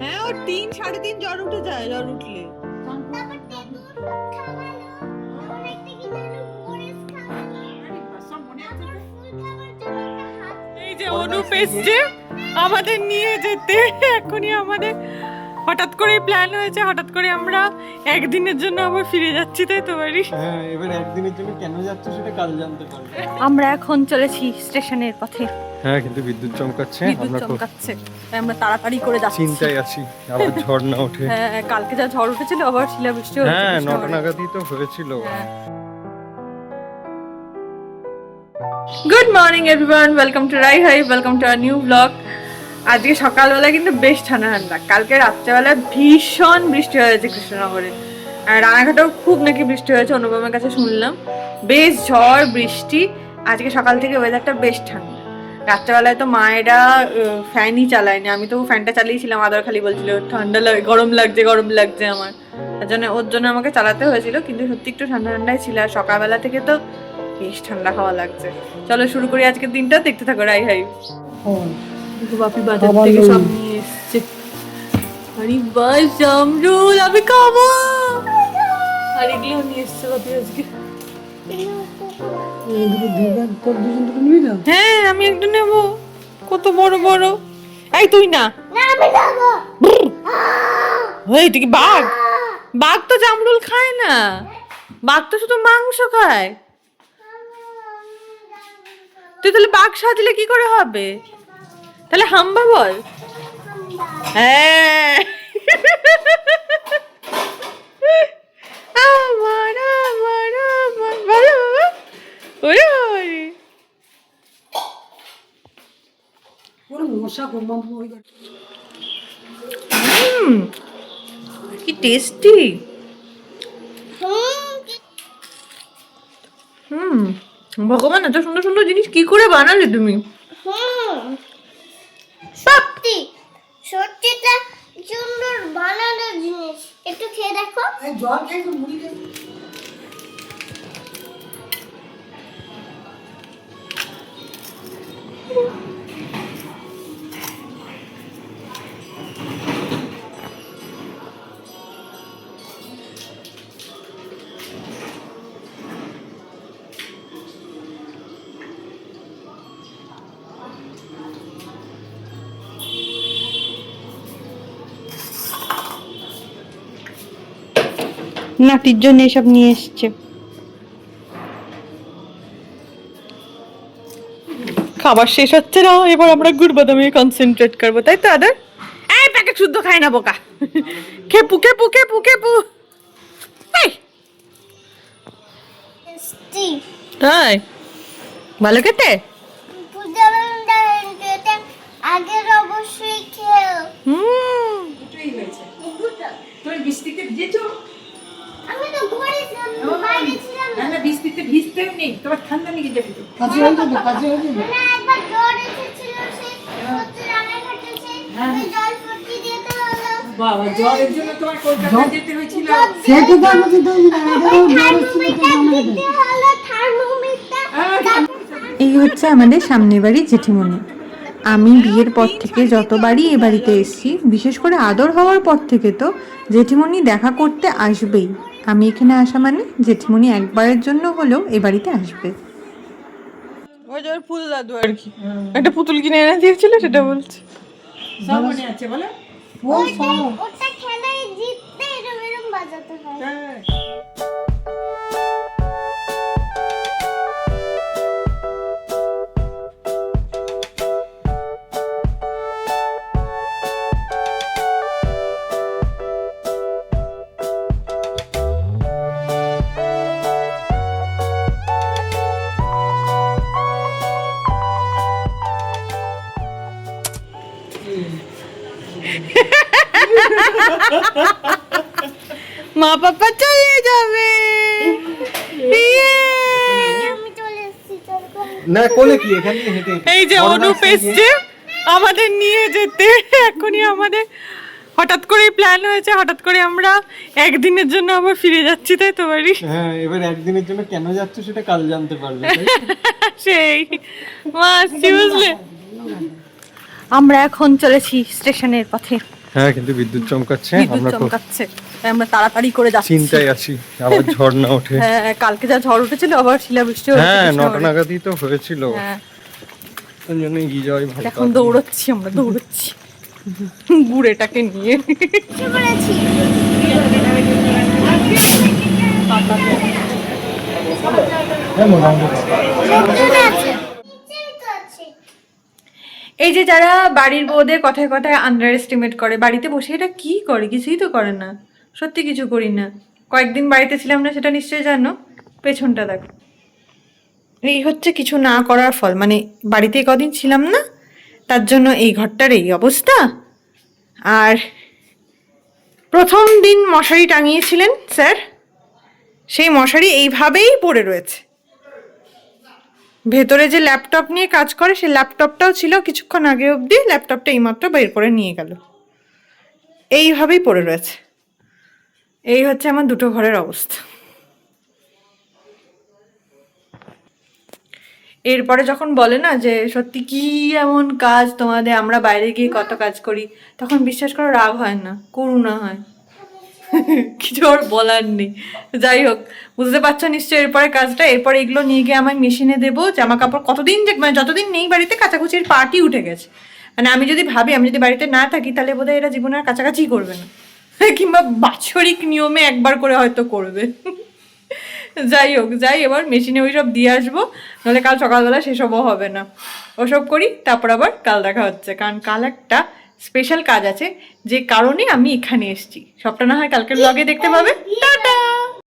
হ্যাঁ, ওর 3-3.5 জ্বর উঠে যায়, জ্বর উঠলে। এই যে অনুপ এসছে আমাদের নিয়ে যেতে, এখনই আমাদের হঠাৎ করে প্ল্যান হয়েছে, হঠাৎ করে আমরা একদিনের জন্য আবার ফিরে যাচ্ছি, তাই তো বাড়ি? হ্যাঁ, এবার একদিনের জন্য কেন যাচ্ছ সেটা কাল জানতে পারবে। আমরা এখন চলেছি স্টেশনের পথে। হ্যাঁ, কিন্তু বিদ্যুৎ চমকাচ্ছে, বিদ্যুৎ আমরা খুব চমকাচ্ছে, তাই আমরা তাড়াতাড়ি করে যাচ্ছি। চিন্তায় আছি আবার ঝড় না ওঠে। হ্যাঁ, কালকে যা ঝড় উঠেছিল আবার শিলাবৃষ্টি হয়েছে। হ্যাঁ, কৃষ্ণনগরে। 9টা নাগাদই তো হয়েছিল। Good morning everyone, welcome to Rai hi, welcome to our new blog. আজকে সকালবেলা কিন্তু বেশ ঠান্ডা ঠান্ডা, কালকে রাত্রেবেলা ভীষণ বৃষ্টি হয়েছে কৃষ্ণনগরে, আর রানাঘাটেও খুব নাকি বৃষ্টি হয়েছে, অনুপমের কাছে শুনলাম। বেশ ঝড় বৃষ্টি, আজকে সকাল থেকে ওয়েদারটা বেশ ঠান্ডা। রাত্রেবেলায় তো মায়েরা ফ্যানই চালায়নি, আমি তো ফ্যানটা চালিয়েছিলাম, আদর খালি বলছিল ঠান্ডা লাগে, গরম লাগছে গরম লাগছে আমার, তার জন্য ওর জন্য আমাকে চালাতে হয়েছিল, কিন্তু সত্যি একটু ঠান্ডা ঠান্ডাই ছিল। আর সকালবেলা থেকে তো বেশ ঠান্ডা হাওয়া লাগছে। চলো শুরু করি আজকের দিনটা, দেখতে থাকো রাই হাই। দেখো বাপি বাজার থেকে সব নিয়ে এসছে। আরে বাস জামরুল, আমি খাবো। আর এগুলো নিয়ে এসছে বাপি আজকে। হ্যাঁ, আমি একটু নেবো, কত বড় বড়। এই তুই না, এই তুই কি বাঘ? বাঘ তো জামরুল খায় না, বাঘ তো শুধু মাংস খায়। তুই তাহলে বাঘ সাজলে কি করে হবে? তাহলে হাম্বা বল। হ্যাঁ, আমার আমার আমার বলো বাবা, ওরে ওরে কি টেস্টি। ভগবান, এত সুন্দর সুন্দর জিনিস কি করে বানালে তুমি? সত্যি সত্যিটা সুন্দর বানানো জিনিস, একটু খেয়ে দেখো। জল খেয়ে মুড়ি খেয়ে নাতির জন্য এসব নিয়ে এসছে। খাবার শেষ হচ্ছে না, এবার আমরা গুড় বাদামে কনসেন্ট্রেট করবো, তাই তো আদার? এই প্যাকেট শুদ্ধ খাই না বোকা, খেপু খেপু খেপু খেপু। এই টেস্টি তাই ভালো খেতে। আগের অবশ্যই খেও। তুমি বৃষ্টিতে ভিজেছো? আমি তো ঘরে বাইরে ছিলাম না। না, বৃষ্টিতে ভিজতেও নেই, তোমার ঠান্ডা লেগে যাবে তো। না, একবার জ্বর এসেছিল, সেই হচ্ছে রানাঘাটে, সেই জল ফুটিয়ে দিতে হলো। বাবা, জ্বরের জন্য তোমার কলকাতা যেতে হয়েছিল। এই হচ্ছে আমাদের সামনের বাড়ি জেঠিমণি। আমি বিয়ের পর থেকে যতবারই এ বাড়িতে এসেছি, বিশেষ করে আদর হওয়ার পর থেকে তো জেঠিমণি দেখা করতে আসবেই। আমি এখানে আসা মানে জেঠিমণি একবারের জন্য হলেও এ বাড়িতে আসবে। ওই যে ফুল দাদু আর কি, একটা পুতুল কিনে এনে দিয়েছিল, সেটা বলছে। সব মনে আছে বলো? ওটা খেলায় জিততে এরম এরম বাজাতে হয়। মা পাপা চলে যাবে। আমি চলে এসেছি, না, কোলে কি এখান থেকে হেঁটে এই যে অনুপ এসছে আমাদের নিয়ে যেতে, এখনই আমাদের হঠাৎ করে প্ল্যান হয়েছে, হঠাৎ করে আমরা একদিনের জন্য আবার ফিরে যাচ্ছি, তাই তো বাড়ি? হ্যাঁ, এবার একদিনের জন্য কেন যাচ্ছ সেটা কাল জানতে পারবে। সেই মা আসছি, বুঝলে? আমরা এখন চলেছি স্টেশনের পথে। হ্যাঁ কিন্তু বিদ্যুৎ চমকাচ্ছে, বিদ্যুৎ আমরা তো চমকাচ্ছে, তাই আমরা তাড়াতাড়ি করে যাচ্ছি। চিন্তায় আছি আবার ঝড় না ওঠে। হ্যাঁ, কালকে যা ঝড় উঠেছিল আবার শিলাবৃষ্টি হ্যাঁ 9টা নাগাদই তো হয়েছিল, হ্যাঁ, ওই জন্য এগিয়ে যাওয়াই ভালো। এখন দৌড়চ্ছি, আমরা দৌড়চ্ছি বুড়েটাকে নিয়ে। কি বলেছি লোকজন আছে নিচেই তো আছে। এই যে যারা বাড়ির বউদের কথায় কথায় আন্ডার এস্টিমেট করে, বাড়িতে বসে এটা কি করে, কিছুই তো করে না, সত্যি কিছু করি না। কয়েকদিন বাড়িতে ছিলাম না সেটা নিশ্চয়ই জানো, পেছনটা দেখো। এই হচ্ছে কিছু না করার ফল, মানে বাড়িতে কদিন ছিলাম না তার জন্য এই ঘরটার এই অবস্থা। আর প্রথম দিন মশারি টাঙিয়েছিলেন স্যার, সেই মশারি এইভাবেই পড়ে রয়েছে। ভেতরে যে ল্যাপটপ নিয়ে কাজ করে সেই ল্যাপটপটাও ছিল কিছুক্ষণ আগে অবধি, ল্যাপটপটা এইমাত্র বের করে নিয়ে গেল, এইভাবেই পড়ে রয়েছে। এই হচ্ছে আমার দুটো ঘরের অবস্থা। এরপরে যখন বলে না যে সত্যি কি এমন কাজ তোমাদের, আমরা বাইরে গিয়ে কত কাজ করি, তখন বিশ্বাস করো রাগ হয় না, করুণা হয়। কিছু আর বলার নেই। যাই হোক, বুঝতে পারছো নিশ্চয়ই এরপরে কাজটা। এরপরে এগুলো নিয়ে গিয়ে আমি মেশিনে দেবো। জামা কাপড় কতদিন যে, মানে যতদিন নেই বাড়িতে কাচাকুচির পার্টি উঠে গেছে। মানে আমি যদি ভাবি আমি যদি বাড়িতে না থাকি তাহলে বোধহয় এরা জীবনে আর কাছাকাছি করবে না, কিংবা বাৎসরিক নিয়মে একবার করে হয়তো করবে। যাই হোক, যাই এবার মেশিনে ওই সব দিয়ে আসবো, নাহলে কাল সকালবেলা সেসবও হবে না। ওসব করি, তারপর আবার কাল দেখা হচ্ছে, কারণ কাল একটা স্পেশাল কাজ আছে যে কারণে আমি এখানে এসেছি। সবটা না হয় কালকের ব্লগে দেখতে পাবে। টাটা।